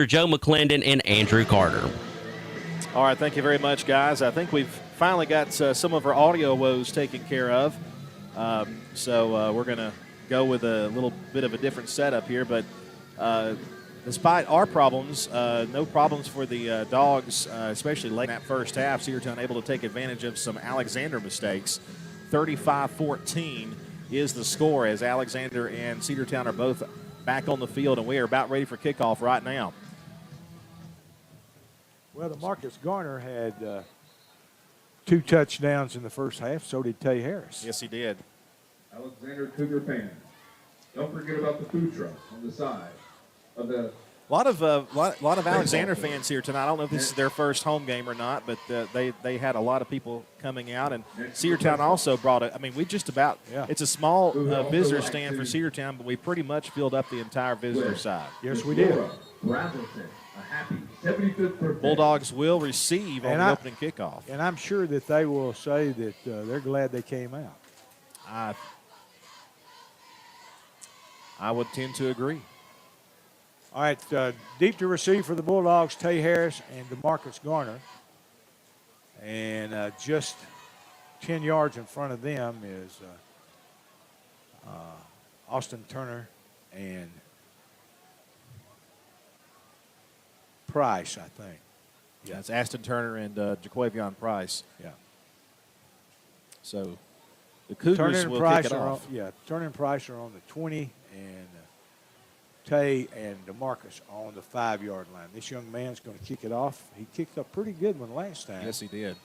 Joe McClendon and Andrew Carter. All right, thank you very much, guys. I think we've finally got some of our audio woes taken care of. So we're going to go with a little bit of a different setup here. But despite our problems, no problems for the Dogs, especially late in that first half. Cedartown able to take advantage of some Alexander mistakes. 35-14 is the score as Alexander and Cedartown are both back on the field, and we are about ready for kickoff right now. Well, the Marcus Garner had 2 touchdowns in the first half. So did Tay Harris. Yes, he did. Alexander Cougar fans, don't forget about the food truck on the side of the. A lot of Alexander fans here tonight. I don't know if this is their first home game or not, but they had a lot of people coming out. And Cedartown also brought it. I mean, we just about it's a small visitor stand for Cedartown, but we pretty much filled up the entire visitor side. Yes, we did. A happy 75th birthday. Bulldogs will receive on the opening kickoff. And I'm sure that they will say that they're glad they came out. I would tend to agree. All right, deep to receive for the Bulldogs, Tay Harris and DeMarcus Garner. And just 10 yards in front of them is Austin Turner and Price, I think. Yeah, it's Aston Turner and Jaquavion Price. Yeah. So the Cougars will kick it off. Turner and Price are on the 20, and Tay and DeMarcus are on the 5-yard line. This young man's going to kick it off. He kicked a pretty good one last time. Yes, he did.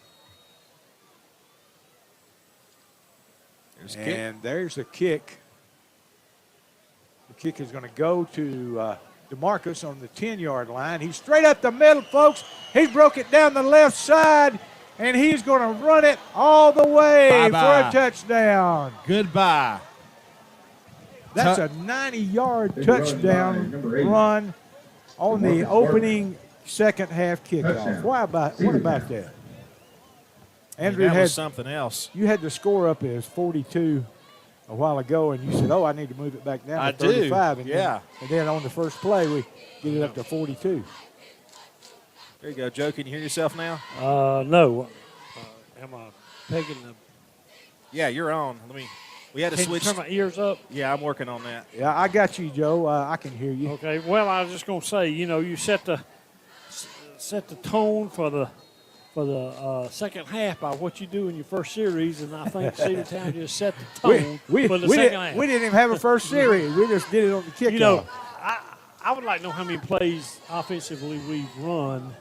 There's the kick. The kick is going to go to DeMarcus on the 10-yard line. He's straight up the middle, folks. He broke it down the left side, and he's going to run it all the way for a touchdown. Goodbye. That's a 90-yard touchdown run on the opening second half kickoff. What about that? Andrew, that was something else. You had the score up as 42 a while ago, and you said, I need to move it back down to 35. And then on the first play, we get it up to 42. There you go, Joe. Can you hear yourself now? No. Am I taking the... Yeah, you're on. We had to switch. Turn my ears up? Yeah, I'm working on that. Yeah, I got you, Joe. I can hear you. Okay. Well, I was just going to say, you set the tone for the second half by what you do in your first series, and I think Cedartown just set the tone for the second half. We didn't even have a first series. We just did it on the kickoff. I would like to know how many plays offensively we've run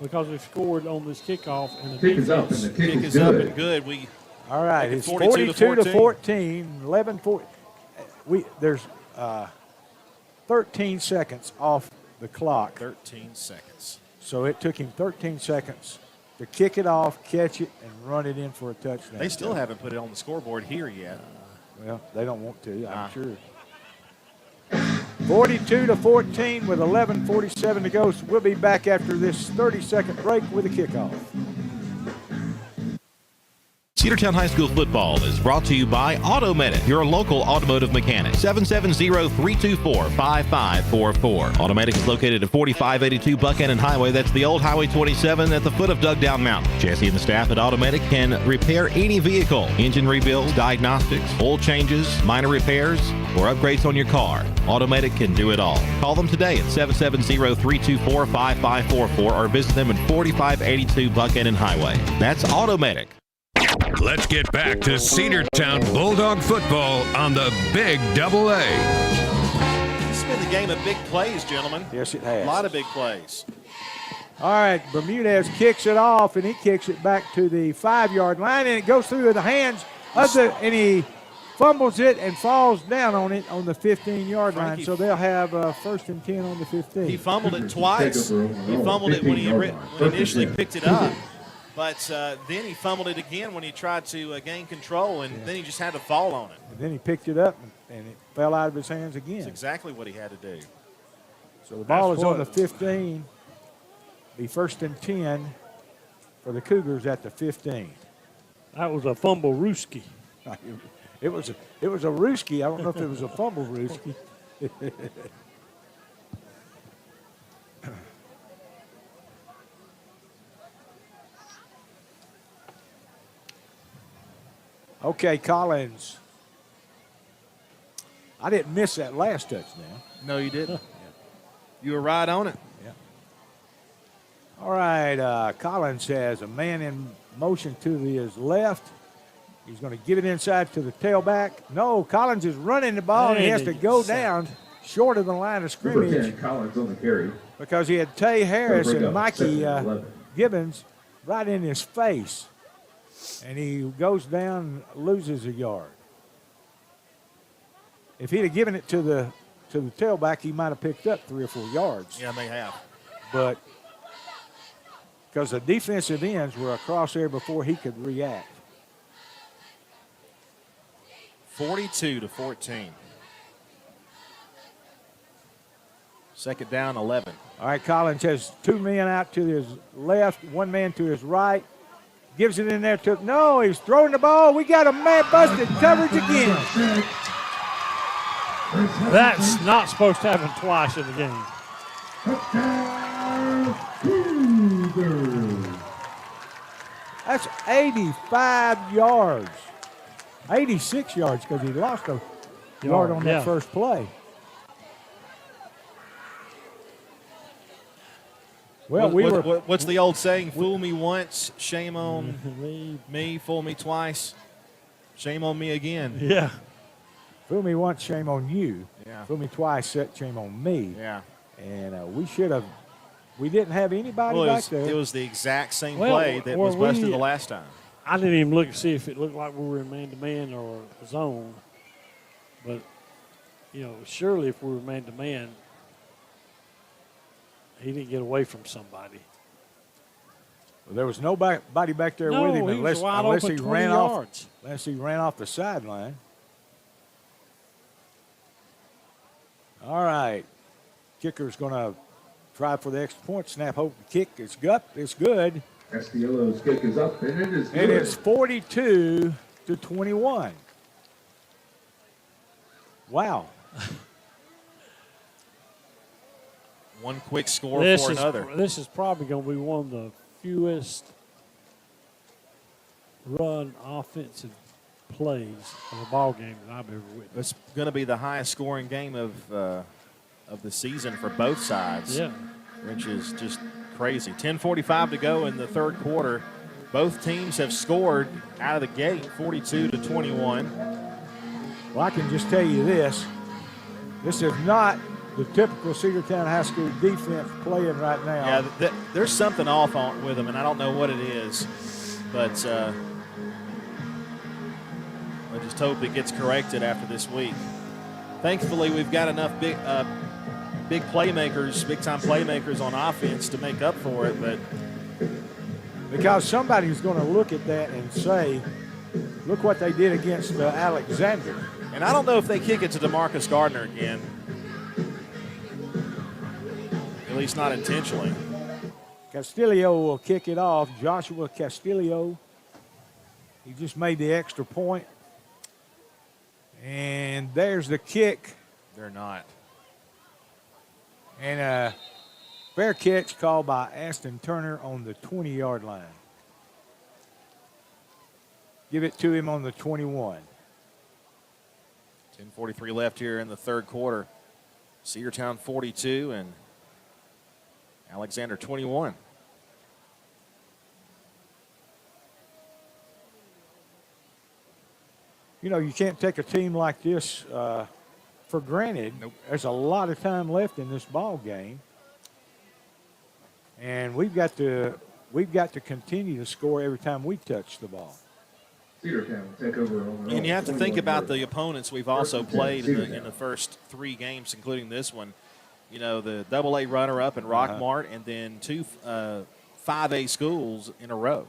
because we've scored on this kickoff. And the kick is up, and the kick is up and good. All right, it's 42 to 14, 11-14. There's 13 seconds off the clock. 13 seconds. So it took him 13 seconds to kick it off, catch it, and run it in for a touchdown. They still haven't put it on the scoreboard here yet. Well, they don't want to, I'm sure. 42 to 14 with 11:47 to go. So we'll be back after this 30-second break with a kickoff. Cedartown High School football is brought to you by Automedic, your local automotive mechanic. 770-324-5544. Automedic is located at 4582 Buchanan Highway. That's the old Highway 27 at the foot of Dugdown Mountain. Jesse and the staff at Automedic can repair any vehicle. Engine rebuilds, diagnostics, oil changes, minor repairs, or upgrades on your car. Automedic can do it all. Call them today at 770-324-5544 or visit them at 4582 Buchanan Highway. That's Automedic. Let's get back to Cedartown Bulldog football on the Big Double A. This has been the game of big plays, gentlemen. Yes, it has. A lot of big plays. All right, Bermudez kicks it off, and he kicks it back to the 5-yard line, and it goes through the hands of and he fumbles it and falls down on it on the 15-yard line. So they'll have first and 10 on the 15. He fumbled it twice. He fumbled it when he initially picked it up. But then he fumbled it again when he tried to gain control, and then he just had to fall on it. And then he picked it up, and it fell out of his hands again. That's exactly what he had to do. So the ball is on the 15. Be first and 10 for the Cougars at the 15. That was a fumble rooski. It was a rooski. I don't know if it was a fumble rooski. Okay, Collins. I didn't miss that last touchdown. No, you didn't. You were right on it. Yeah. All right, Collins has a man in motion to his left. He's going to give it inside to the tailback. No, Collins is running the ball, and he has to go down short of the line of scrimmage. Number 10, Collins on the carry. Because he had Tay Harris and Mikey Gibbons right in his face. And he goes down, loses a yard. If he'd have given it to the tailback, he might have picked up 3 or 4 yards. Yeah, they have. But because the defensive ends were across there before he could react. 42-14. Second down, 11. All right, Collins has 2 men out to his left, 1 man to his right. Gives it in there to, no, he's throwing the ball. We got a man busted coverage again. That's not supposed to happen twice in the game. That's 85 yards. 86 yards because he lost a yard on that first play. Well, what's the old saying? Fool me once, shame on me. Fool me twice, shame on me again. Yeah. Fool me once, shame on you. Yeah. Fool me twice, shame on me. Yeah. And we didn't have anybody back there. It was the exact same play that was busted the last time. I didn't even look to see if it looked like we were in man-to-man or zone. But, surely if we were man-to-man, he didn't get away from somebody. Well, there was nobody back there with him unless he ran off the sideline. All right. Kicker's going to try for the extra point. Snap, hope, kick. It's good. Castillo's kick is up, and it is good. And it's 42-21. Wow. One quick score for another. This is probably going to be one of the fewest run offensive plays of a ball game that I've ever witnessed. It's going to be the highest scoring game of the season for both sides. Yeah. Which is just crazy. 10:45 to go in the third quarter. Both teams have scored out of the gate, 42-21. Well, I can just tell you this. This is not the typical Cedartown High School defense playing right now. Yeah, there's something off with them, and I don't know what it is. But I just hope it gets corrected after this week. Thankfully, we've got enough big playmakers, big-time playmakers on offense to make up for it, but because somebody's going to look at that and say, look what they did against Alexander. And I don't know if they kick it to DeMarcus Gardner again, at least not intentionally. Castillo will kick it off. Joshua Castillo. He just made the extra point. And there's the kick. They're not. And a fair catch called by Aston Turner on the 20-yard line. Give it to him on the 21. 10:43 left here in the third quarter. Cedartown 42 and Alexander 21. You can't take a team like this for granted. Nope. There's a lot of time left in this ball game, and we've got to continue to score every time we touch the ball. Cedartown will take over on And you have to think about the opponents we've also played in the first 3 games, including this one. The AA runner-up in Rockmart, and then 2 5A schools in a row.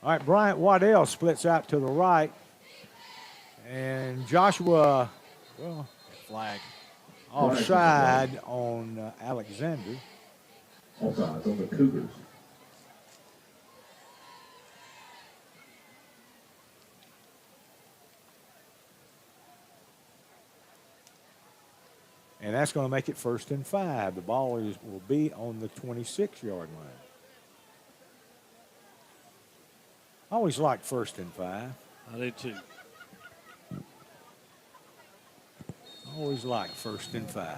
All right, Bryant Waddell splits out to the right, and Joshua, Flag. offside on Alexander. Offsides on the Cougars. And that's going to make it 1st and 5. The ball will be on the 26-yard line. I always liked 1st and 5. I did too. Always like 1st and 5.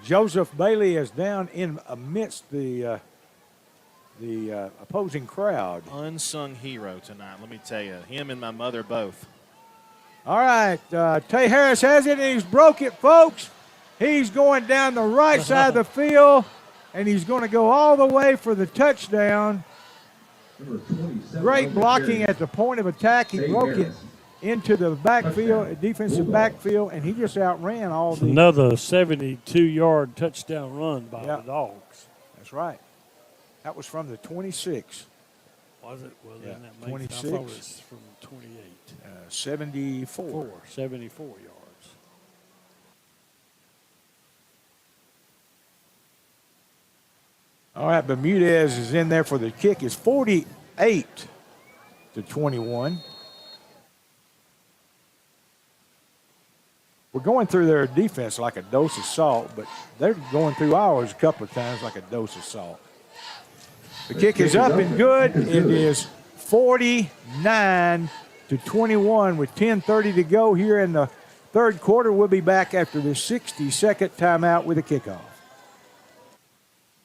Joseph Bailey is down in amidst the opposing crowd. Unsung hero tonight, let me tell you. Him and my mother both. All right, Tay Harris has it, and he's broke it, folks. He's going down the right side of the field, and he's going to go all the way for the touchdown. Great blocking at the point of attack. He broke it into the backfield, defensive backfield, and he just outran all the. Another 72-yard touchdown run by the Dogs. That's right. That was from the 26. Was it? Well, Yeah, then that 26. I thought it was from 28. 74. 74 yards. All right, Bermudez is in there for the kick. It's 48-21. We're going through their defense like a dose of salt, but they're going through ours a couple of times like a dose of salt. The kick is up and good. It is 49-21 with 10:30 to go here in the third quarter. We'll be back after the 60-second timeout with a kickoff.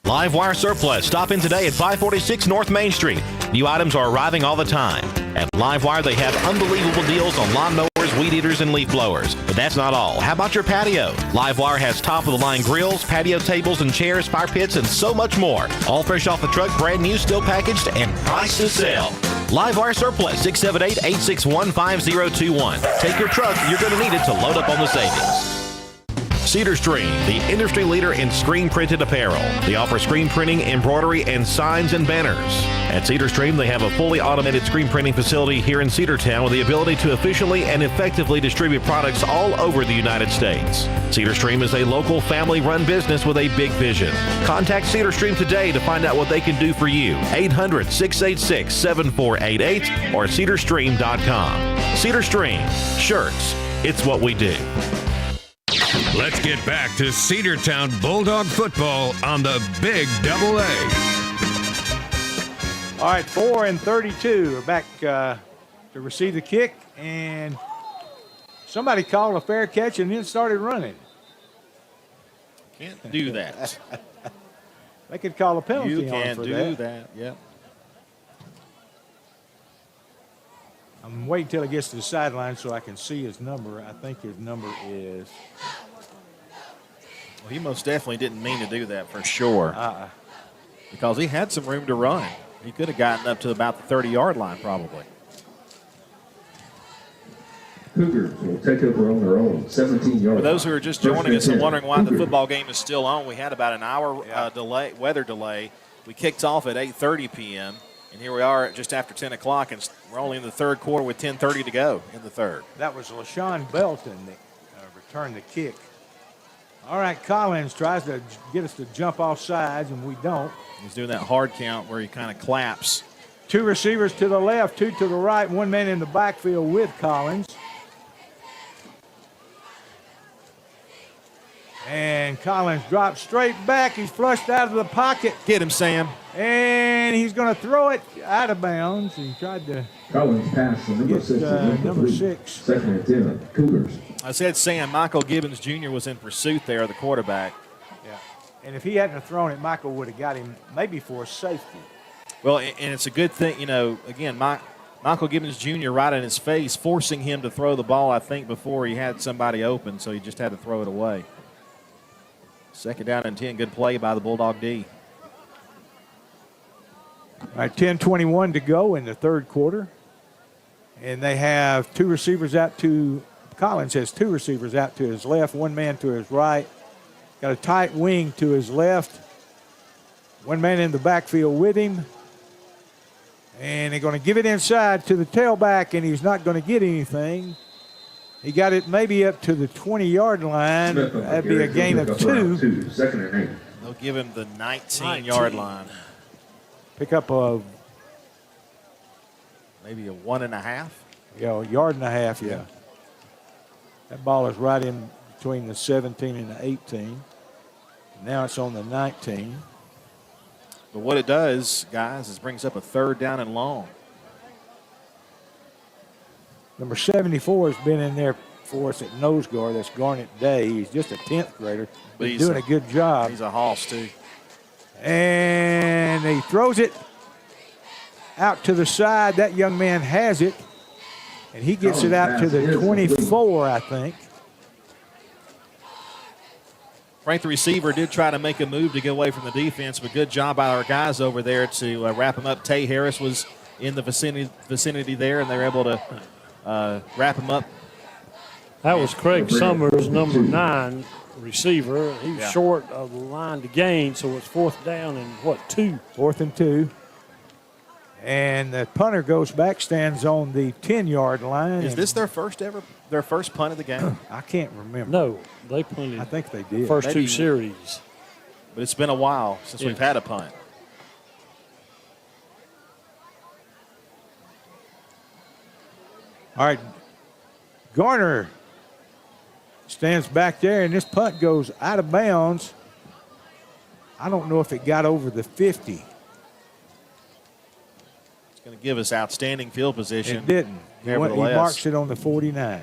Live Wire Surplus. Stop in today at 546 North Main Street. New items are arriving all the time. At Live Wire, they have unbelievable deals on lawnmowers, weed eaters, and leaf blowers. But that's not all. How about your patio? Live Wire has top-of-the-line grills, patio tables and chairs, fire pits, and so much more. All fresh off the truck, brand new, still packaged, and price to sell. Live Wire Surplus, 678-861-5021. Take your truck. You're going to need it to load up on the savings. Cedarstream, the industry leader in screen printed apparel. They offer screen printing, embroidery, and signs and banners. At Cedarstream, they have a fully automated screen printing facility here in Cedartown with the ability to efficiently and effectively distribute products all over the United States. Cedarstream is a local family-run business with a big vision. Contact Cedarstream today to find out what they can do for you. 800-686-7488 or cedarstream.com. Cedarstream, shirts, it's what we do. Let's get back to Cedartown Bulldog football on the Big Double A. All right, 4-32. We're back to receive the kick, and somebody called a fair catch and then started running. Can't do that. They could call a penalty You on can't for do that. Yep. I'm waiting until he gets to the sideline so I can see his number. I think his number is. Well, he most definitely didn't mean to do that for sure. Because he had some room to run. He could have gotten up to about the 30-yard line probably. Cougars will take over on their own 17-yard. For those who are just joining us and wondering why the football game is still on, we had about an hour weather delay. We kicked off at 8:30 p.m., and here we are just after 10 o'clock, and we're only in the third quarter with 10:30 to go in the third. That was LaShawn Belton that returned the kick. All right, Collins tries to get us to jump off sides, and we don't. He's doing that hard count where he kind of claps. Two receivers to the left, two to the right, one man in the backfield with Collins. And Collins drops straight back. He's flushed out of the pocket. Get him, Sam. And he's going to throw it out of bounds. He tried to Collins pass the number 6. number 6. Second and 10, Cougars. I said Sam. Michael Gibbons Jr. was in pursuit there, the quarterback. Yeah. And if he hadn't have thrown it, Michael would have got him maybe for a safety. Well, and it's a good thing, again, Michael Gibbons Jr. right in his face, forcing him to throw the ball, I think, before he had somebody open, so he just had to throw it away. Second down and 10. Good play by the Bulldog D. All right, 10:21 to go in the third quarter. And they have two receivers out to – Collins has two receivers out to his left, one man to his right. Got a tight wing to his left. One man in the backfield with him. And they're going to give it inside to the tailback, and he's not going to get anything. He got it maybe up to the 20-yard line. That'd be a gain of 2. Second and 8. They'll give him the 19-yard line. Pick up Maybe a 1.5. a yard and a half, yeah. That ball is right in between the 17 and the 18. Now it's on the 19. But what it does, guys, is brings up a third down and long. Number 74 has been in there for us at nose guard. That's Garnet Day. He's just a 10th grader, but he's doing a good job. He's a hoss, too. And he throws it out to the side. That young man has it, and he gets it out to the 24, I think. Frank, the receiver, did try to make a move to get away from the defense, but good job by our guys over there to wrap him up. Tay Harris was in the vicinity there, and they were able to wrap him up. That was Craig Summers, number 9 receiver. He was short of the line to gain, so it's 4th down and 2? 4th and 2. And the punter goes back, stands on the 10-yard line. Is this their first punt of the game? I can't remember. No, they punted. I think they did. First 2 series. But it's been a while since we've had a punt. All right, Garner stands back there, and this punt goes out of bounds. I don't know if it got over the 50. It's going to give us outstanding field position. It didn't. He marks it on the 49.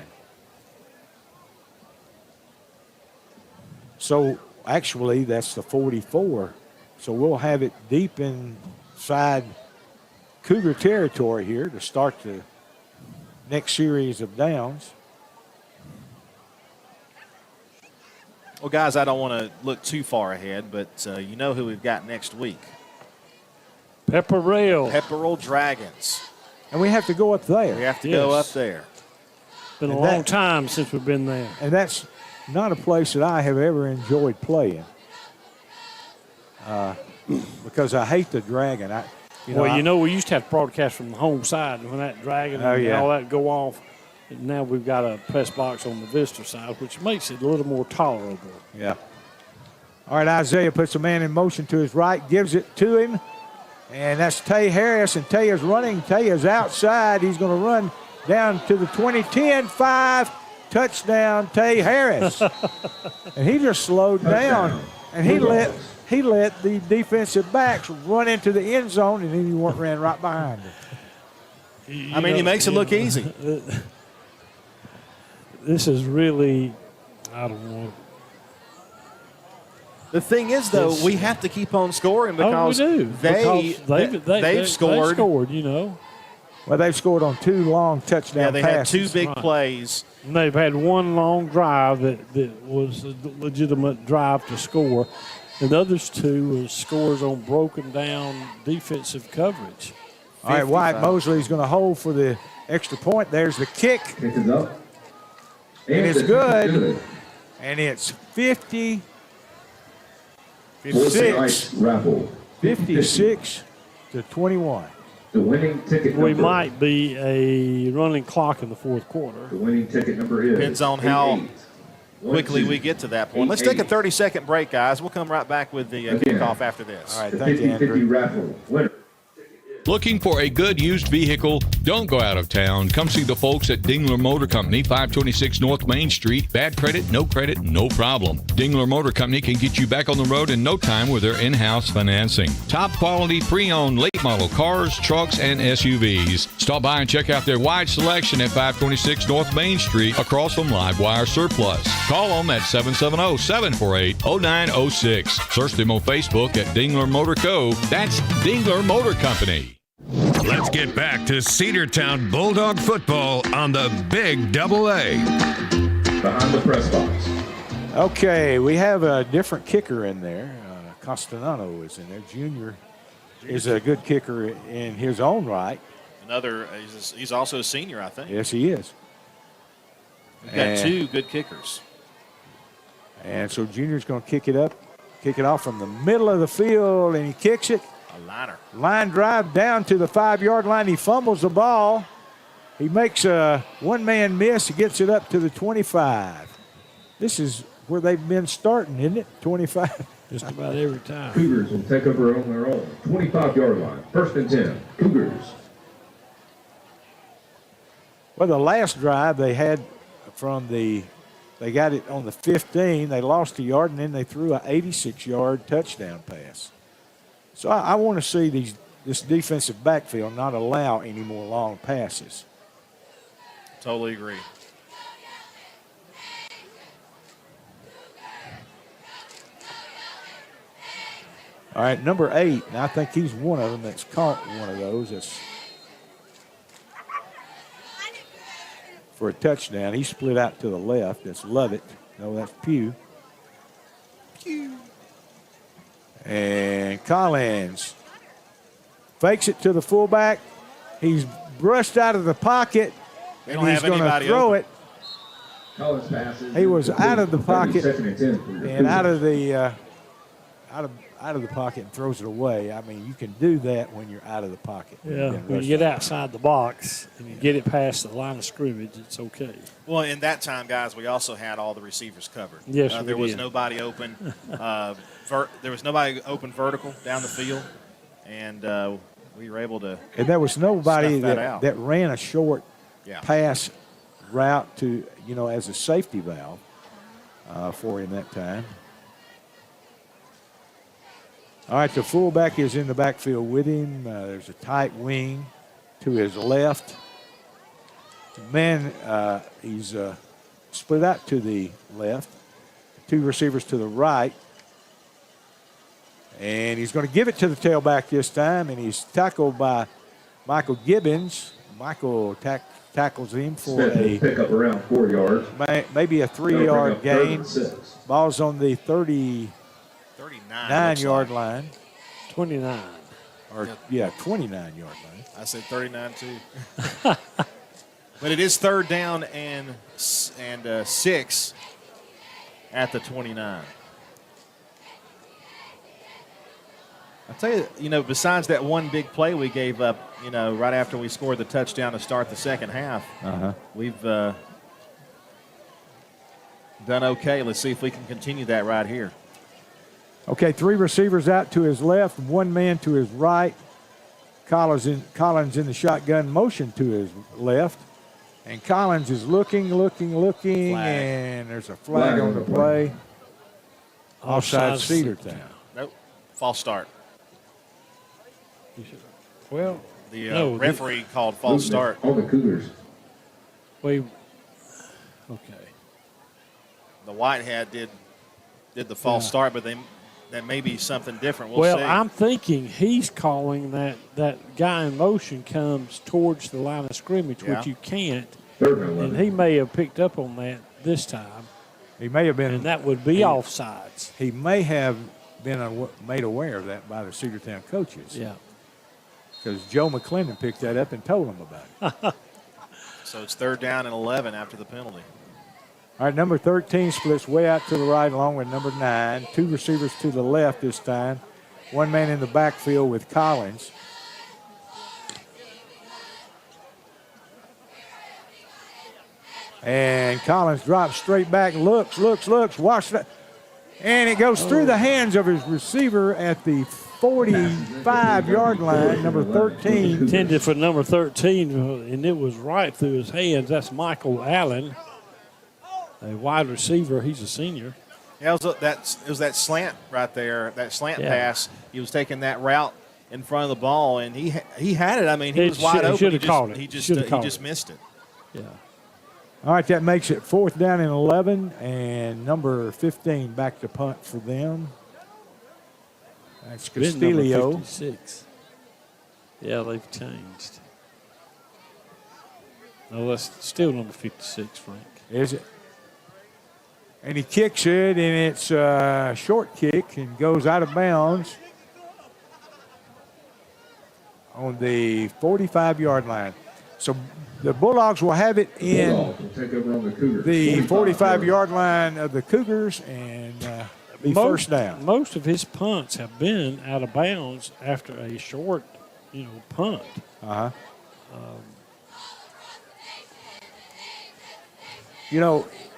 So, actually, that's the 44. So we'll have it deep inside Cougar territory here to start the next series of downs. Well, guys, I don't want to look too far ahead, but you know who we've got next week. Pepperell Dragons. And we have to go up there. We have to go up there. Been a long time since we've been there. And that's not a place that I have ever enjoyed playing because I hate the Dragon. We used to have to broadcast from the home side, and when that Dragon and all that go off, and now we've got a press box on the visitor side, which makes it a little more tolerable. Yeah. All right, Isaiah puts a man in motion to his right, gives it to him, and that's Tay Harris, and Tay is running. Tay is outside. He's going to run down to the 20, 10, 5, touchdown, Tay Harris. And he just slowed down, and he let the defensive backs run into the end zone, and then he ran right behind him. He makes it look easy. This is really, I don't know. The thing is, though, we have to keep on scoring because they've scored. They've scored, Well, they've scored on 2 long touchdown passes. They had 2 big plays. And they've had 1 long drive that was a legitimate drive to score. And the others 2 was scores on broken down defensive coverage. All right, Wyatt Mosley's going to hold for the extra point. There's the kick. Kick is up. And it's good. And it's 56 to 21. The winning ticket We might be a running clock in the 4th quarter. The winning ticket number is depends on how quickly we get to that point. Let's take a 30-second break, guys. We'll come right back with the kickoff after this. All right, thank you, Andrew. raffle winner. Looking for a good used vehicle? Don't go out of town. Come see the folks at Dingler Motor Company, 526 North Main Street. Bad credit, no problem. Dingler Motor Company can get you back on the road in no time with their in-house financing. Top quality pre-owned late model cars, trucks, and SUVs. Stop by and check out their wide selection at 526 North Main Street across from Livewire Surplus. Call them at 770-748-0906. Search them on Facebook at Dingler Motor Co. That's Dingler Motor Company. Let's get back to Cedartown Bulldog football on the Big Double A. Behind the press box. Okay, we have a different kicker in there. Castellano is in there. Junior is a good kicker in his own right. He's also a senior, I think. Yes, he is. We've got 2 good kickers. And so Junior's going to kick it off from the middle of the field, and he kicks it. A liner. Line drive down to the 5-yard line. He fumbles the ball. He makes a one-man miss. He gets it up to the 25. This is where they've been starting, isn't it? 25. Just about every time. Cougars will take over on their own 25-yard line. 1st and 10. Cougars. Well, the last drive they had they got it on the 15. They lost a yard, and then they threw an 86-yard touchdown pass. So I want to see this defensive backfield not allow any more long passes. Totally agree. All right, number 8, and I think he's one of them that's caught one of those. That's for a touchdown. He split out to the left. That's Lovett. No, that's Pugh. And Collins fakes it to the fullback. He's brushed out of the pocket, and he's going to throw it. Collins passes. He was out of the pocket Second and 10 for the and out Cougars. of the out of the pocket and throws it away. I mean, you can do that when you're out of the pocket. Yeah, when you get outside the box and you get it past the line of scrimmage, it's okay. Well, in that time, guys, we also had all the receivers covered. Yes, there we was did. nobody open. There was nobody open vertical down the field, and we were able to. And there was nobody Snuff that out. that ran a short Yeah. pass route to, as a safety valve for him that time. All right, the fullback is in the backfield with him. There's a tight wing to his left. Man, he's split out to the left. 2 receivers to the right. And he's going to give it to the tailback this time, and he's tackled by Michael Gibbons. Michael tackles him for Smith will pick up around 4 yards. maybe a That'll bring 3-yard up 3rd gain. and 6. Ball's on the 39 yard line. 29. Or, 29-yard line. I said 39 too. But it is 3rd down and 6 at the 29. I'll tell you, besides that one big play we gave up, right after we scored the touchdown to start the second half, we've done okay. Let's see if we can continue that right here. Okay, 3 receivers out to his left, 1 man to his right. Collins in the shotgun motion to his left. And Collins is looking, Flag. and there's a flag on the play. Offside Cedartown. Nope. False start. Well, The referee called false start. On the Cougars. okay. The Whitehead did the false start, but that may be something different. We'll see. I'm thinking he's calling that guy in motion comes towards the line of scrimmage, Yeah. which you can't. 3rd and 11. And he may have picked up on that this time, He may have been. and that would be offsides. He may have been made aware of that by the Cedartown coaches. Yeah. Because Joe McClendon picked that up and told him about it. So it's 3rd down and 11 after the penalty. All right, number 13 splits way out to the right along with number 9. 2 receivers to the left this time. 1 man in the backfield with Collins. And Collins drops straight back, looks, watch that. And it goes through the hands of his receiver at the 45-yard line, number 13. Intended for number 13, and it was right through his hands. That's Michael Allen, a wide receiver. He's a senior. Yeah, it was that slant right there, that slant Yeah. pass. He was taking that route in front of the ball, and he had it. I mean, he He was wide should- he open. should have caught it. He Should have caught just it. missed it. Yeah. All right, that makes it 4th down and 11, and number 15 back to punt for them. That's Been number Castillo. 56. Yeah, they've changed. No, that's still number 56, Frank. Is it? And he kicks it, and it's a short kick and goes out of bounds on the 45-yard line. So the Bulldogs will have it in Bulldogs will take over on the Cougars. the 45 45-yard line of the Cougars and be first down. Most of his punts have been out of bounds after a short, punt. Uh-huh.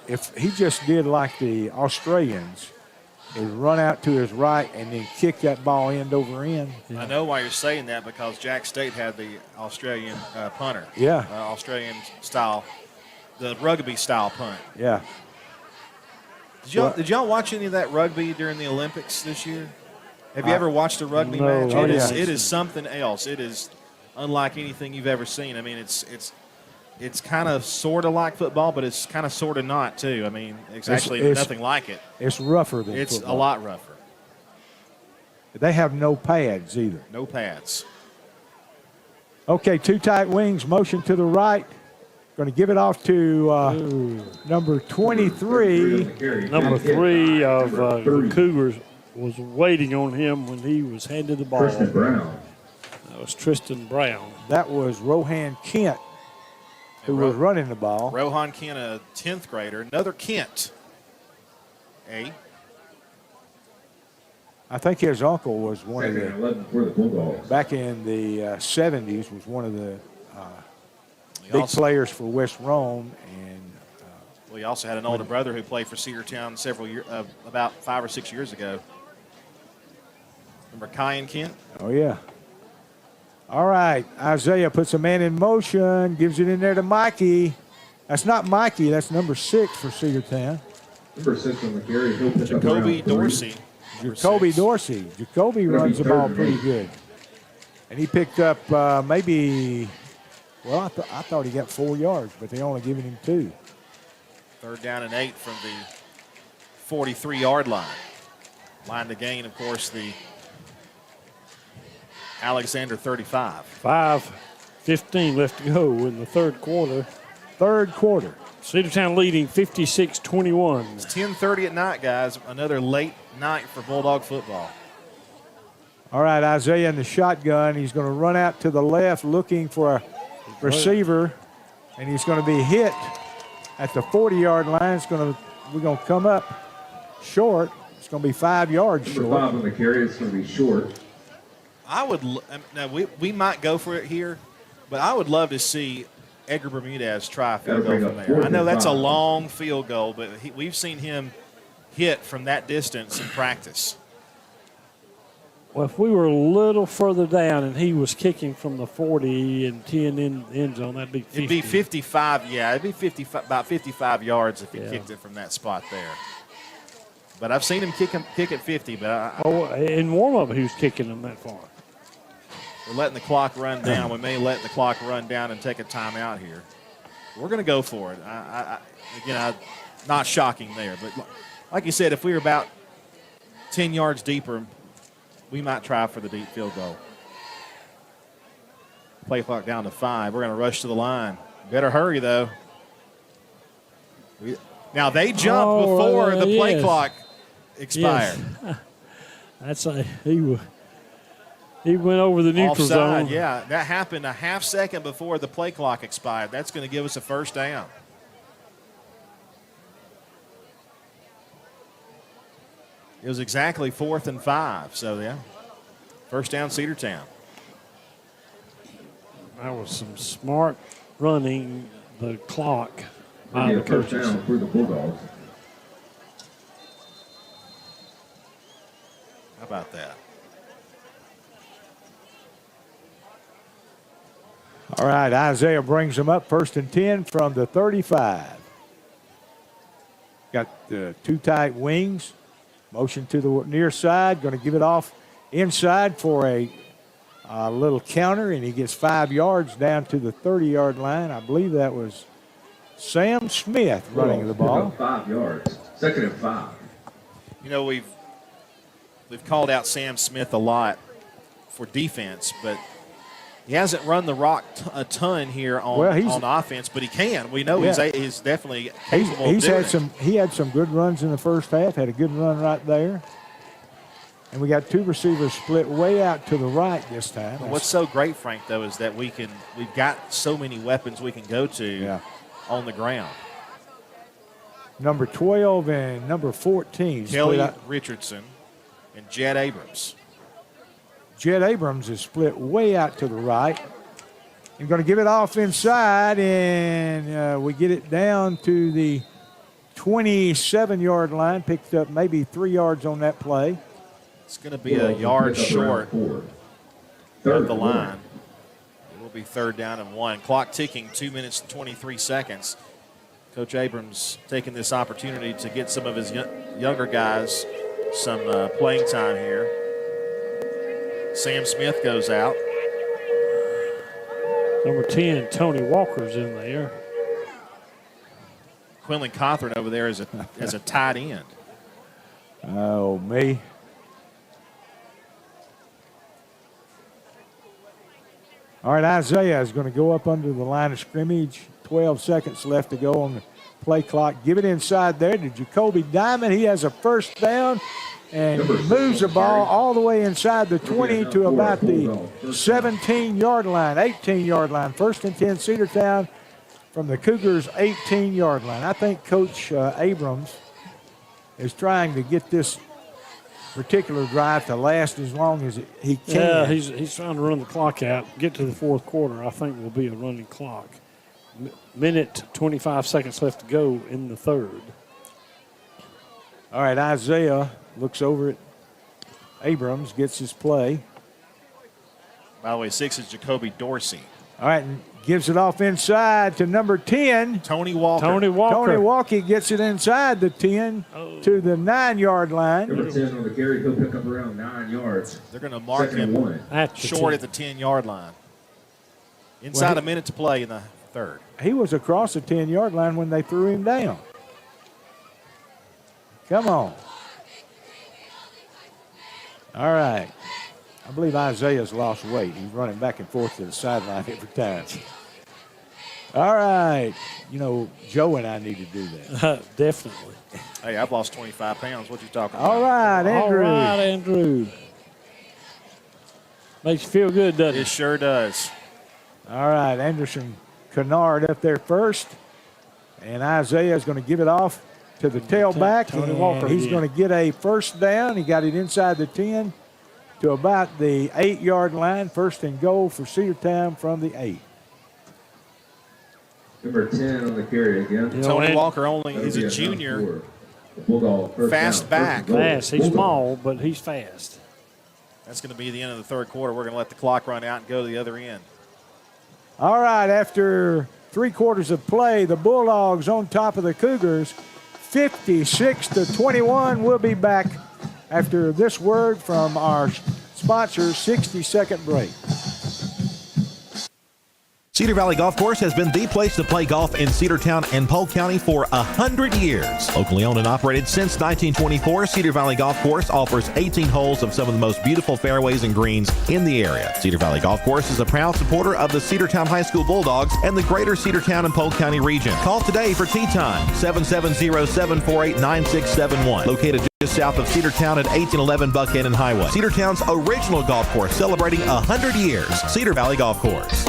If he just did like the Australians, is run out to his right and then kick that ball end over end. Yeah. I know why you're saying that because Jack State had the Australian punter. Yeah. Australian style, the rugby style punt. Yeah. Did y'all watch any of that rugby during the Olympics this year? Have you ever watched a rugby No, match? I It is haven't. something else. It is unlike anything you've ever seen. I mean, it's it's kind of sort of like football, but it's kind of sort of not too. I mean, it's actually nothing like it. It's rougher than It's football. a lot rougher. They have no pads either. No pads. Okay, two tight wings, motion to the right. Going to give it off to number 23. Number 3 of the Cougars was waiting on him when he was handed the ball. Tristan Brown. That was Tristan Brown. That was Rohan Kent, who was running the ball. Rohan Kent, a 10th grader. Another Kent. I think his uncle was one of Second and the, 11 for the Bulldogs. back in the 70s, was one of the big players for West Rome. And Well, he also had an older brother who played for Cedartown several years, about 5 or 6 years ago. Remember Kyan Kent? oh, yeah. All right, Isaiah puts a man in motion, gives it in there to Mikey. That's not Mikey, that's number 6 for Cedartown. Number 6 on the carry. He'll pick up Jacoby around 3. Dorsey. Jacoby Dorsey. Jacoby runs the ball pretty good. And he picked up maybe, well, I thought he got 4 yards, but they only given him 2. 3rd down and 8 from the 43-yard line. Line to gain, of course, the Alexander 35. 5:15 left to go in the third quarter. Third quarter. Cedartown leading 56-21. It's 10:30 at night, guys. Another late night for Bulldog football. All right, Isaiah in the shotgun. He's going to run out to the left looking for a receiver, and he's going to be hit at the 40-yard line. We're going to come up short. It's going to be 5 yards Number short. 5 on the carry. It's going to be short. I would now we might go for it here, but I would love to see Edgar Bermudez try a field goal from there. I know that's a long field goal, but we've seen him hit from that distance in practice. Well, if we were a little further down and he was kicking from the 40 and 10 in the end zone, that'd be 50. It'd be 55. Yeah, it'd be 55, about 55 yards if he kicked it from that spot there. But I've seen him kick at 50. But in warm-up, he was kicking them that far. We're letting the clock run down. We may let the clock run down and take a timeout here. We're going to go for it. Again, not shocking there. But like you said, if we were about 10 yards deeper, we might try for the deep field goal. Play clock down to 5. We're going to rush to the line. Better hurry, though. Now, they jumped before the play clock expired. Yes. He went over the neutral zone. Yeah, that happened a half second before the play clock expired. That's going to give us a first down. It was exactly 4th and 5. So, yeah, first down, Cedartown. That was some smart running the clock by It'll the be a first coaches. down for the Bulldogs. How about that? All right, Isaiah brings them up 1st and 10 from the 35. Got the 2 tight wings. Motion to the near side. Going to give it off inside for a little counter, and he gets 5 yards down to the 30-yard line. I believe that was Sam Smith running the ball. 5 yards. 2nd and 5. You know, we've called out Sam Smith a lot for defense, but he hasn't run the rock a ton here on offense, but he can. We know he's definitely capable of doing it. He had some good runs in the first half, had a good run right there. And we got 2 receivers split way out to the right this time. Well, what's so great, Frank, though, is that we've got so many weapons we can go to on the ground. Number 12 and number 14. Kelly Richardson and Jed Abrams. Jed Abrams is split way out to the right. You're going to give it off inside, and we get it down to the 27-yard line. Picked up maybe 3 yards on that play. It's going to be a yard short of the line. It will be 3rd down and 1. Clock ticking, 2 minutes and 23 seconds. Coach Abrams taking this opportunity to get some of his younger guys some playing time here. Sam Smith goes out. Number 10, Tony Walker's in there. Quinlan Cothran over there as a tight end. Oh, me. All right, Isaiah is going to go up under the line of scrimmage. 12 seconds left to go on the play clock. Give it inside there to Jacoby Diamond. He has a first down and moves the ball all the way inside the 20 to about the 17-yard line, 18-yard line. 1st and 10, Cedartown from the Cougars' 18-yard line. I think Coach Abrams is trying to get this particular drive to last as long as he can. Yeah, he's trying to run the clock out. Get to the 4th quarter, I think will be a running clock. Minute, 25 seconds left to go in the 3rd. All right, Isaiah looks over at Abrams, gets his play. By the way, 6 is Jacoby Dorsey. All right, and gives it off inside to number 10. Tony Walker. Tony Walker gets it inside the 10 to the 9-yard line. Number 10 on the carry, he'll pick up around 9 yards. They're going to mark him short at the 10-yard line. Inside a minute to play in the 3rd. He was across the 10-yard line when they threw him down. Come on. All right. I believe Isaiah's lost weight. He's running back and forth to the sideline every time. All right. You know, Joe and I need to do that. Definitely. Hey, I've lost 25 pounds. What you talking about? All right, Andrew. All right, Andrew. Makes you feel good, doesn't it? It sure does. All right, Anderson Kennard up there first. And Isaiah is going to give it off to the tailback. Tony Walker. He's going to get a first down. He got it inside the 10 to about the 8-yard line. 1st and goal for Cedartown from the 8. Number 10 on the carry again. Tony Walker he's a junior. Fast back. Fast. He's small, but he's fast. That's going to be the end of the 3rd quarter. We're going to let the clock run out and go to the other end. All right, after 3 quarters of play, the Bulldogs on top of the Cougars, 56-21. We'll be back after this word from our sponsor, 60-second break. Cedar Valley Golf Course has been the place to play golf in Cedartown and Polk County for 100 years. Locally owned and operated since 1924, Cedar Valley Golf Course offers 18 holes of some of the most beautiful fairways and greens in the area. Cedar Valley Golf Course is a proud supporter of the Cedartown High School Bulldogs and the greater Cedartown and Polk County region. Call today for tee time, 770-748-9671. Located just south of Cedartown at 1811 Buchanan Highway. Cedartown's original golf course celebrating 100 years. Cedar Valley Golf Course.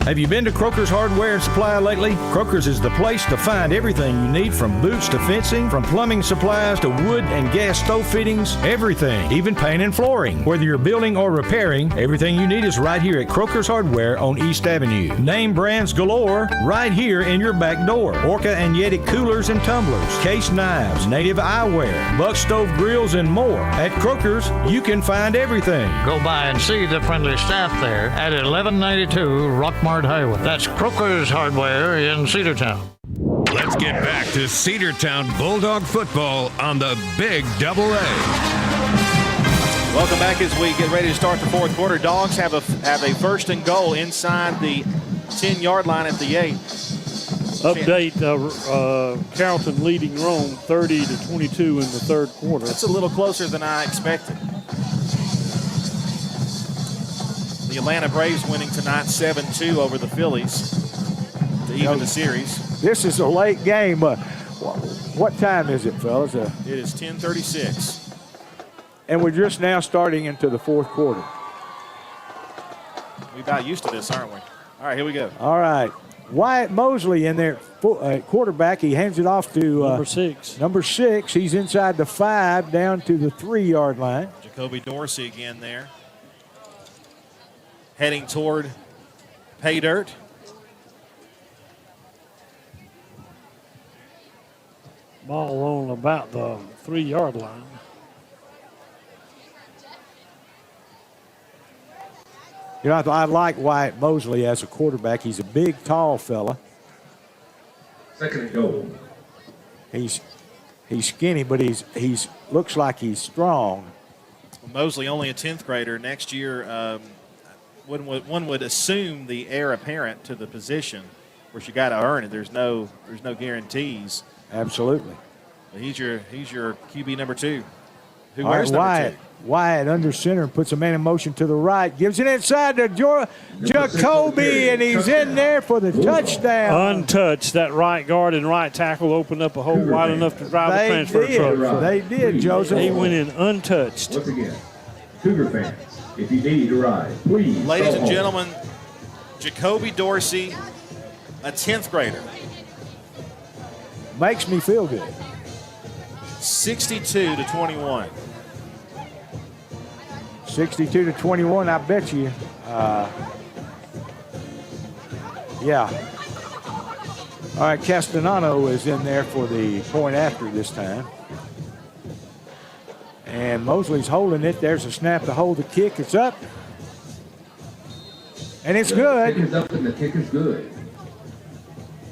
Have you been to Croker's Hardware and Supply lately? Croker's is the place to find everything you need, from boots to fencing, from plumbing supplies to wood and gas stove fittings, everything, even paint and flooring. Whether you're building or repairing, everything you need is right here at Croker's Hardware on East Avenue. Name brands galore right here in your back door. Orca and Yeti coolers and tumblers, case knives, native eyewear, buck stove grills, and more. At Croker's, you can find everything. Go by and see the friendly staff there at 1192 Rockmart Highway. That's Croker's Hardware in Cedartown. Let's get back to Cedartown Bulldog football on the Big Double A. Welcome back as we get ready to start the 4th quarter. Dogs have a 1st and goal inside the 10-yard line at the 8. Update, Carrollton leading Rome 30-22 in the 3rd quarter. That's a little closer than I expected. The Atlanta Braves winning tonight 7-2 over the Phillies to even the series. This is a late game. What time is it, fellas? It is 10:36. And we're just now starting into the 4th quarter. We're about used to this, aren't we? All right, here we go. All right. Wyatt Mosley in there, quarterback. He hands it off to number 6. Number 6. He's inside the 5 down to the 3-yard line. Jacoby Dorsey again there. Heading toward pay dirt. Ball on about the 3-yard line. You know, I like Wyatt Mosley as a quarterback. He's a big, tall fella. 2nd and goal. He's skinny, but he's looks like he's strong. Well, Mosley only a 10th grader. Next year, one would assume the heir apparent to the position. Of course, you got to earn it. There's no guarantees. Absolutely. But he's your QB number 2. Who All right, wears number 2? Wyatt under center, puts a man in motion to the right, gives it inside to Jacoby, and he's in there for the touchdown. Untouched. That right guard and right tackle opened up a hole wide enough to drive the transfer truck. They did, Joseph. He went in untouched. Once again, Cougar fans, if you need a ride, please. Ladies and gentlemen, Jacoby Dorsey, a 10th grader. Makes me feel good. 62-21. 62-21, I bet you. Yeah. All right, Castellano is in there for the point after this time. And Mosley's holding it. There's a snap to hold the kick. It's up. And it's good. The kick is up and the kick is good.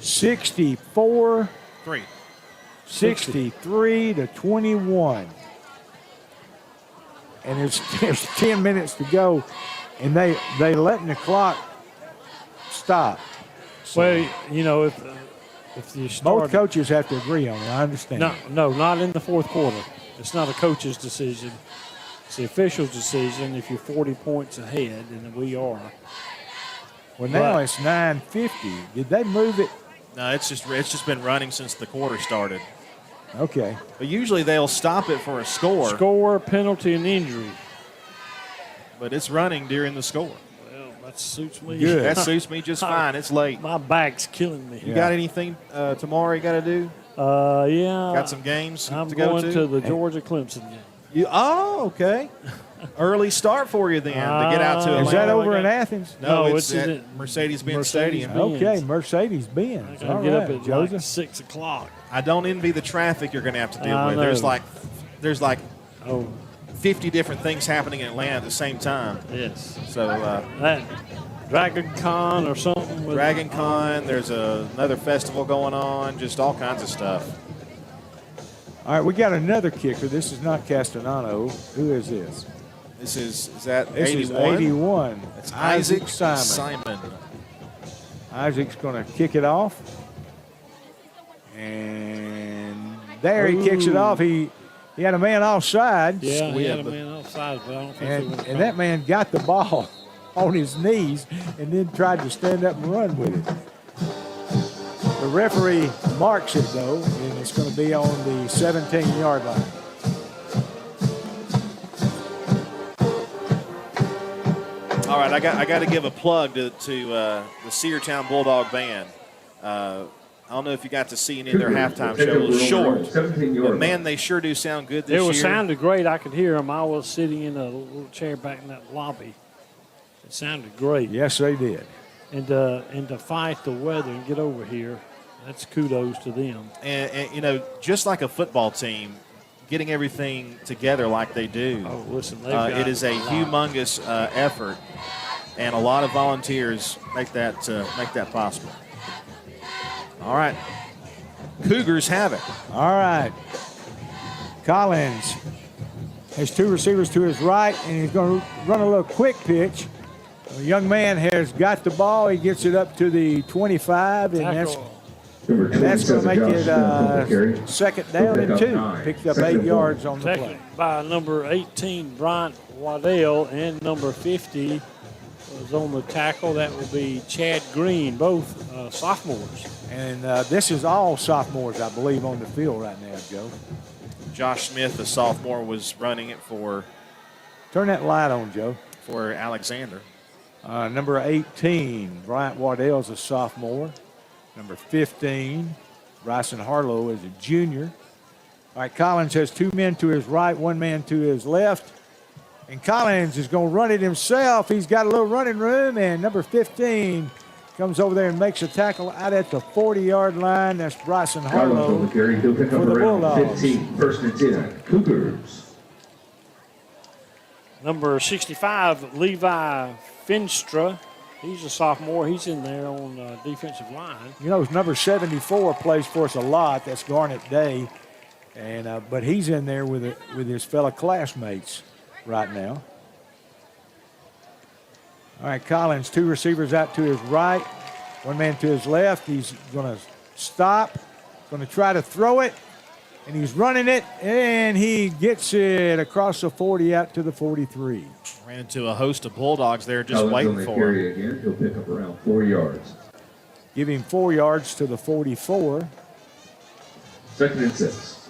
63-21. And there's 10 minutes to go, and they letting the clock stop. So Well, you know, if you start, both coaches have to agree on it. I understand. No, not in the fourth quarter. It's not a coach's decision. It's the official's decision. If you're 40 points ahead, and we are. Well, now it's 9:50. Did they move it? No, it's just been running since the quarter started. Okay. But usually they'll stop it for a score. Score, penalty, and injury. But it's running during the score. Well, that suits me. Good. That suits me just fine. It's late. My back's killing me. You got anything tomorrow you got to do? Yeah. Got some games I'm to go going to the Georgia Clemson game. Okay. Early start for you then to get out to Atlanta. Is that over in Athens? No, No, it's it's at in Mercedes-Benz Stadium. Okay, Mercedes-Benz. I All gotta get right, up at Joseph. like 6 o'clock. I don't envy the traffic you're going to have to deal I with. know. There's like Oh, 50 different things happening in Atlanta at the same time. yes. So That Dragon Con or something. With, Dragon Con, there's another festival going on, just all kinds of stuff. All right, we got another kicker. This is not Castellano. Who is this? Is that This 81? is 81. It's Isaac Isaac Simon. Simon. Isaac's going to kick it off. And there he kicks it off. He had a man offside. Yeah, he had a man outside, but I don't think he And that man got the ball on his knees and then tried to stand up and run with it. The referee marks it, though, and it's going to be on the 17-yard line. All right, I got to give a plug to the Cedartown Bulldog band. I don't know if you got to see any of their halftime show. It was short, but man, they sure do sound good this year. sounded great. I could hear them. I was sitting in a little chair back in that lobby. It sounded great. Yes, they did. And to fight the weather and get over here, that's kudos to them. And you know, just like a football team, getting everything together like they do. Oh, listen, they've got it is a humongous effort, and a lot of volunteers make that possible. All right, Cougars have it. All right. Collins has two receivers to his right, and he's going to run a little quick pitch. The young man has got the ball. He gets it up to the 25, and that's going to make it second down and 2. Picked up 8 yards on the play. By number 18, Bryant Waddell, and number 50 was on the tackle. That will be Chad Green, both sophomores. And this is all sophomores, I believe, on the field right now, Joe. Josh Smith, the sophomore, was running it for Turn that light on, Joe. for Alexander. Number 18, Bryant Waddell is a sophomore. Number 15, Bryson Harlow is a junior. All right, Collins has 2 men to his right, 1 man to his left. And Collins is going to run it himself. He's got a little running room, and number 15 comes over there and makes a tackle out at the 40-yard line. That's Bryson Harlow for the Bulldogs. 15, first and 10, Cougars. Number 65, Levi Finstra. He's a sophomore. He's in there on defensive line. You know, number 74 plays for us a lot. That's Garnet Day. And but he's in there with his fellow classmates right now. All right, Collins, 2 receivers out to his right, 1 man to his left. He's going to stop, going to try to throw it, and he's running it, and he gets it across the 40 out to the 43. Ran into a host of Bulldogs there just waiting for him. Again. He'll pick up around 4 yards. Give him 4 yards to the 44. 2nd and 6.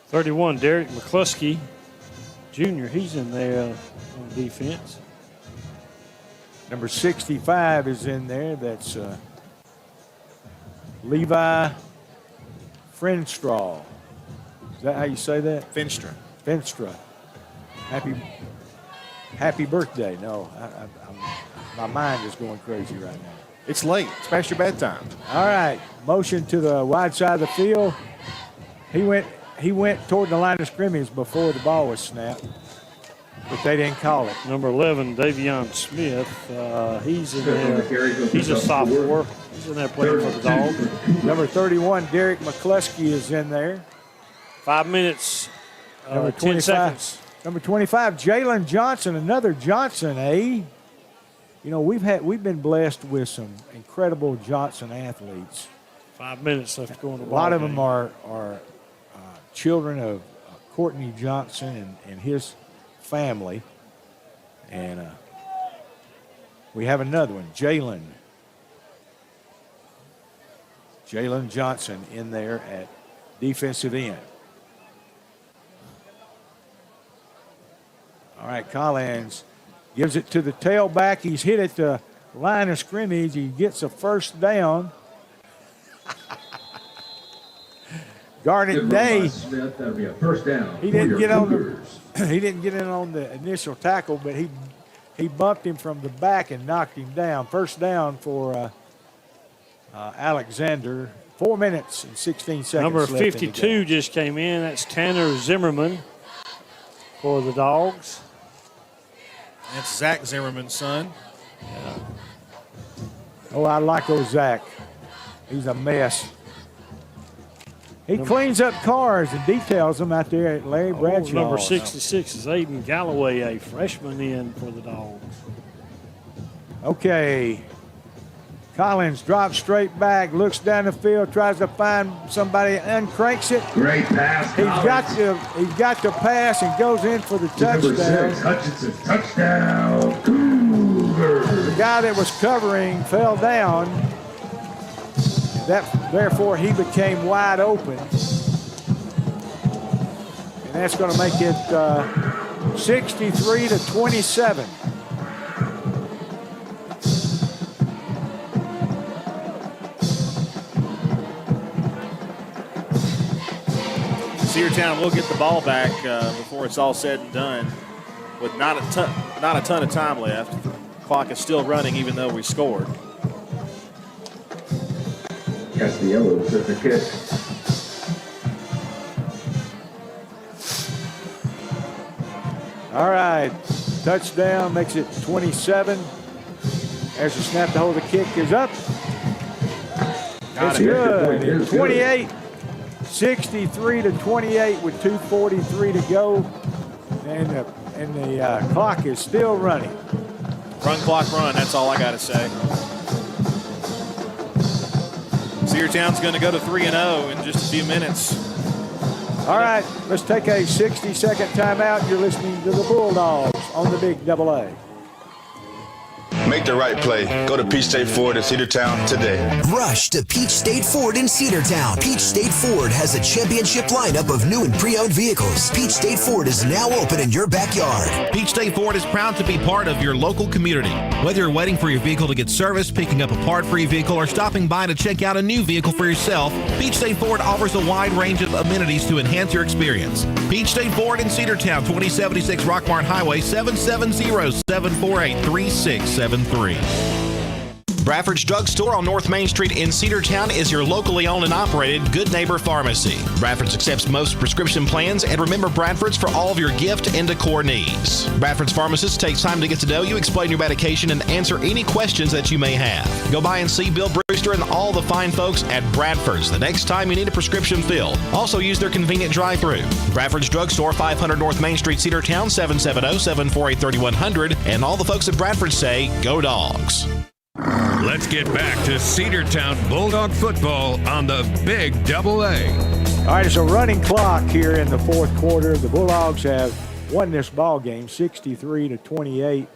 31, Derek McCluskey, Jr., he's in there on defense. Number 65 is in there. That's Levi Frenstraw. Is that how you say that? Finstra. Finstra. Happy birthday. No, my mind is going crazy right now. It's late. It's past your bedtime. All right. Motion to the wide side of the field. He went toward the line of scrimmage before the ball was snapped, but they didn't call it. Number 11, Davion Smith. He's in there. He's a sophomore. He's in there playing for the Dogs. Number 31, Derek McCluskey is in there. 5 minutes, Number 10 25. seconds. Number 25, Jalen Johnson, another Johnson, eh? You know, we've been blessed with some incredible Johnson athletes. 5 minutes left going to A lot of them are children of Courtney Johnson and his family. And we have another one, Jalen Johnson in there at defensive end. All right, Collins gives it to the tailback. He's hit at the line of scrimmage. He gets a first down. Garnet Day. Smith, that'll be a first down. He didn't get on he didn't get in on the initial tackle, but he bumped him from the back and knocked him down. First down for Alexander. 4 minutes and 16 seconds. Number left 52 just came in. That's Tanner Zimmerman for the Dogs. That's Zach Zimmerman's son. Yeah. Oh, I like old Zach. He's a mess. He cleans up cars and details them out there at Larry Bradshaw's. Number 66 is Aiden Galloway, a freshman in for the Dogs. Okay. Collins drops straight back, looks down the field, tries to find somebody, uncranks it. Great pass. He's got to pass and goes in for the touchdown. Number 6, Hutchinson, touchdown, Cougars. The guy that was covering fell down. Therefore, he became wide open. And that's going to make it 63-27. Cedartown will get the ball back before it's all said and done, with not a ton of time left. The clock is still running, even though we scored. Castiello took the kick. All right, touchdown makes it 27. There's a snap to hold. The kick is up. It's good. 28. 63-28 with 2:43 to go, and the clock is still running. Run, clock, run. That's all I got to say. Cedartown's going to go to 3-0 in just a few minutes. All right, let's take a 60-second timeout. You're listening to the Bulldogs on the Big Double A. Make the right play. Go to Peach State Ford in Cedartown today. Rush to Peach State Ford in Cedartown. Peach State Ford has a championship lineup of new and pre-owned vehicles. Peach State Ford is now open in your backyard. Peach State Ford is proud to be part of your local community. Whether you're waiting for your vehicle to get serviced, picking up a part for your vehicle, or stopping by to check out a new vehicle for yourself, Peach State Ford offers a wide range of amenities to enhance your experience. Peach State Ford in Cedartown, 2076 Rockmart Highway, 770-748-3673. Bradford's Drugstore on North Main Street in Cedartown is your locally owned and operated Good Neighbor Pharmacy. Bradford's accepts most prescription plans, and remember Bradford's for all of your gift and decor needs. Bradford's pharmacist takes time to get to know you, explain your medication, and answer any questions that you may have. Go by and see Bill Brewster and all the fine folks at Bradford's the next time you need a prescription filled. Also use their convenient drive-thru. Bradford's Drugstore, 500 North Main Street, Cedartown, 770-748-3100. And all the folks at Bradford say, go Dogs. Let's get back to Cedartown Bulldog football on the Big Double A. All right, it's a running clock here in the fourth quarter. The Bulldogs have won this ball game 63-28.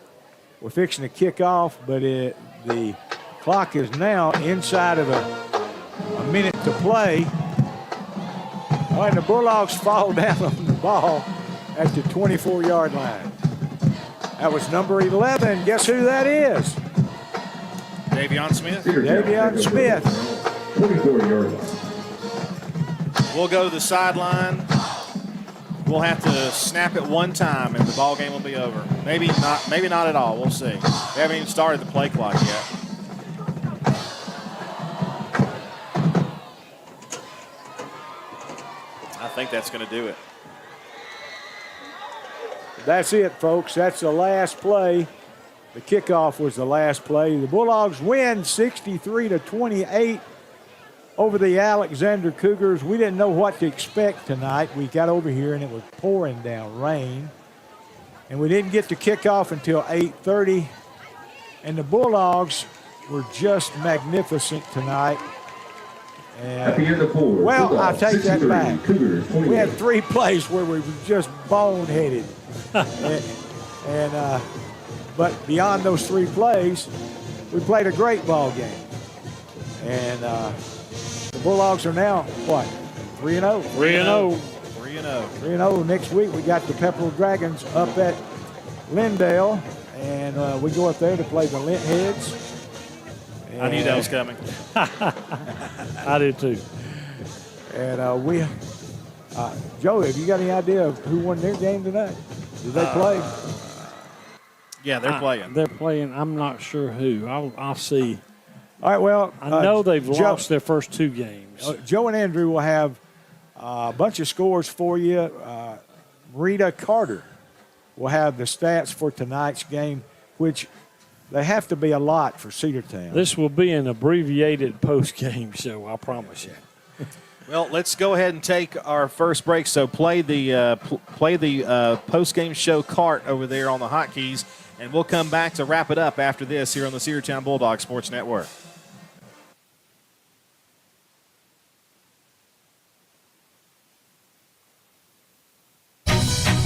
We're fixing to kick off, but the clock is now inside of a minute to play. All right, the Bulldogs fall down on the ball at the 24-yard line. That was number 11. Guess who that is? Davion Smith. Davion Smith. 24-yard line. We'll go to the sideline. We'll have to snap it one time, and the ball game will be over. Maybe not. Maybe not at all. We'll see. We haven't even started the play clock yet. I think that's going to do it. That's it, folks. That's the last play. The kickoff was the last play. The Bulldogs win 63-28 over the Alexander Cougars. We didn't know what to expect tonight. We got over here and it was pouring down rain. And we didn't get to kick off until 8:30. And the Bulldogs were just magnificent tonight. And, well, I'll take that back. We had 3 plays where we were just boneheaded. But beyond those 3 plays, we played a great ball game. And the Bulldogs are now, what, 3-0? 3-0. 3-0. Next week, we got the Pepperell Dragons up at Lindale. And we go up there to play the Lint Heads. And I knew that was coming. I did too. And Joe, have you got any idea of who won their game tonight? Did they play? Yeah, they're playing. They're playing. I'm not sure who. I'll see. All right, well. I know they've lost their first 2 games. Joe and Andrew will have a bunch of scores for you. Rita Carter will have the stats for tonight's game, which they have to be a lot for Cedartown. This will be an abbreviated post-game show, I promise you. Well, let's go ahead and take our first break. So play the post-game show cart over there on the hotkeys, and we'll come back to wrap it up after this here on the Cedartown Bulldogs Sports Network.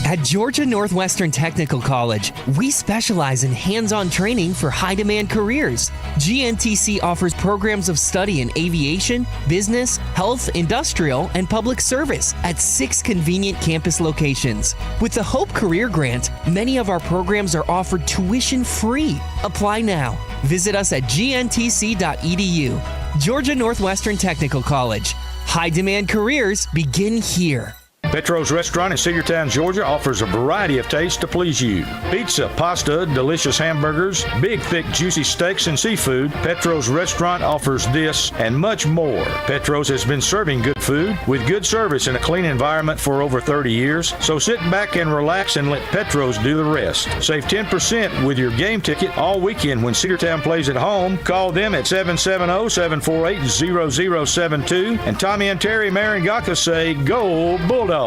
At Georgia Northwestern Technical College, we specialize in hands-on training for high-demand careers. GNTC offers programs of study in aviation, business, health, industrial, and public service at 6 convenient campus locations. With the Hope Career Grant, many of our programs are offered tuition-free. Apply now. Visit us at gntc.edu. Georgia Northwestern Technical College. High-demand careers begin here. Petro's Restaurant in Cedartown, Georgia offers a variety of tastes to please you. Pizza, pasta, delicious hamburgers, big, thick, juicy steaks, and seafood. Petro's Restaurant offers this and much more. Petro's has been serving good food with good service in a clean environment for over 30 years. So sit back and relax and let Petro's do the rest. Save 10% with your game ticket all weekend when Cedartown plays at home. Call them at 770-748-0072. And Tommy and Terry Marangaka say, go Bulldogs.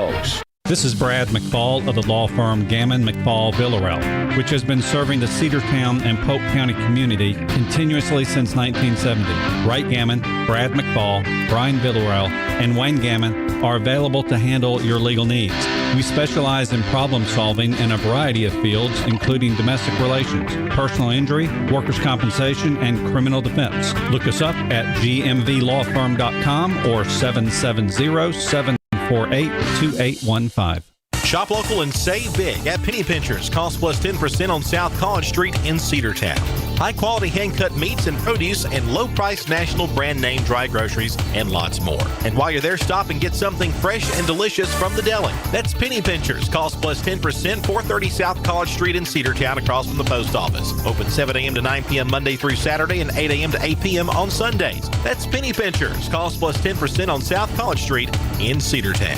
This is Brad McFall of the law firm Gammon, McFall, Villarreal, which has been serving the Cedartown and Polk County community continuously since 1970. Wright Gammon, Brad McFall, Brian Villarreal, and Wayne Gammon are available to handle your legal needs. We specialize in problem solving in a variety of fields, including domestic relations, personal injury, workers' compensation, and criminal defense. Look us up at gmvlawfirm.com or 770-748-2815. Shop local and save big at Penny Pinchers. Cost plus 10% on South College Street in Cedartown. high-quality hand-cut meats and produce, and low-priced national brand name dry groceries, and lots more. And while you're there, stop and get something fresh and delicious from the deli. That's Penny Pinchers. Cost plus 10%, 430 South College Street in Cedartown, across from the post office. Open 7 a.m. to 9 p.m. Monday through Saturday and 8 a.m. to 8 p.m. on Sundays. That's Penny Pinchers. Cost plus 10% on South College Street in Cedartown.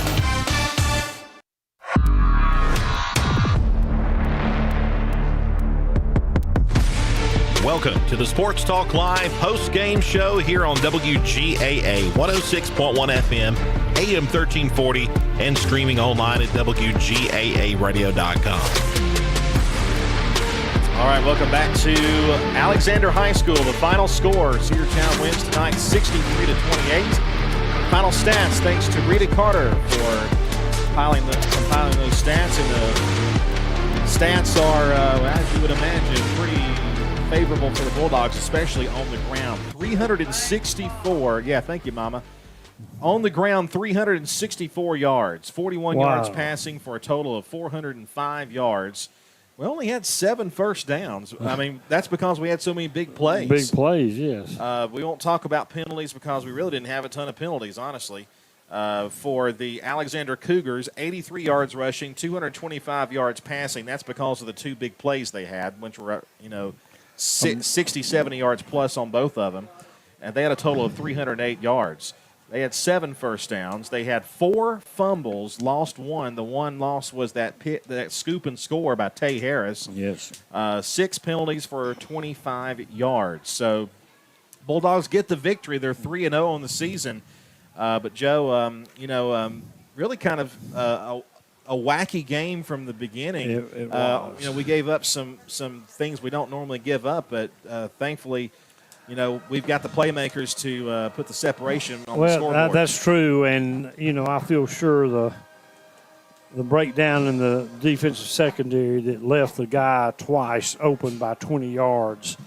Welcome to the Sports Talk Live post-game show here on WGAA 106.1 FM, AM 1340, and streaming online at WGAAradio.com. All right, welcome back to Alexander High School. The final score, Cedartown wins tonight 63-28. Final stats, thanks to Rita Carter for compiling those stats. And the stats are, as you would imagine, pretty favorable for the Bulldogs, especially on the ground. 364, thank you, Mama. On the ground, 364 yards, 41 yards passing for a total of 405 yards. We only had 7 first downs. I mean, that's because we had so many big plays. Big plays, yes. We won't talk about penalties because we really didn't have a ton of penalties, honestly. For the Alexander Cougars, 83 yards rushing, 225 yards passing. That's because of the 2 big plays they had, which were, 60, 70 yards plus on both of them. And they had a total of 308 yards. They had 7 first downs. They had 4 fumbles, lost 1. The one loss was that scoop and score by Tay Harris. Yes. 6 penalties for 25 yards. So Bulldogs get the victory. They're 3-0 on the season. But Joe, really kind of a wacky game from the beginning. It was. We gave up some things we don't normally give up, but thankfully, we've got the playmakers to put the separation on the scoreboard. Well, that's true, and I feel sure the breakdown in the defensive secondary that left the guy twice open by 20 yards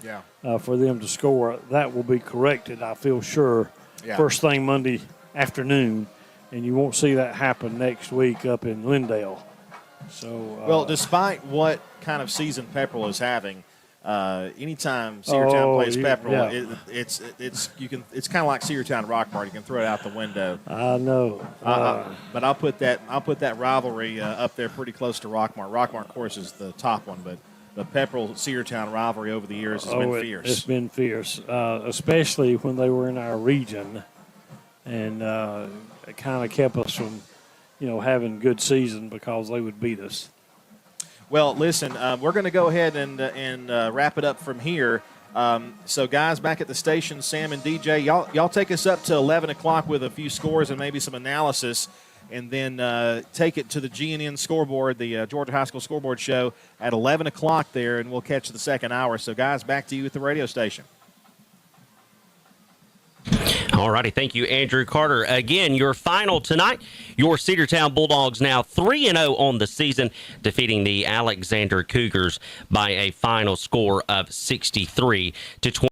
for them to score, that will be corrected, I feel sure, first thing Monday afternoon. And you won't see that happen next week up in Lindale. So, despite what kind of season Pepperell is having, anytime Cedartown plays Pepperell, it's kind of like Cedartown Rockmart. You can throw it out the window. I know, but I'll put that rivalry up there pretty close to Rockmart. Rockmart, of course, is the top one, but the Pepperell Cedartown rivalry over the years has been fierce. It's been fierce, especially when they were in our region, and it kind of kept us from, having a good season because they would beat us. Well, listen, we're going to go ahead and wrap it up from here. So, guys, back at the station, Sam and DJ, y'all take us up to 11 o'clock with a few scores and maybe some analysis, and then take it to the GNN scoreboard, the Georgia High School Scoreboard Show, at 11 o'clock there, and we'll catch the second hour. So, guys, back to you at the radio station. All righty. Thank you, Andrew Carter. Again, your final tonight, your Cedartown Bulldogs now 3-0 on the season, defeating the Alexander Cougars by a final score of 63-20.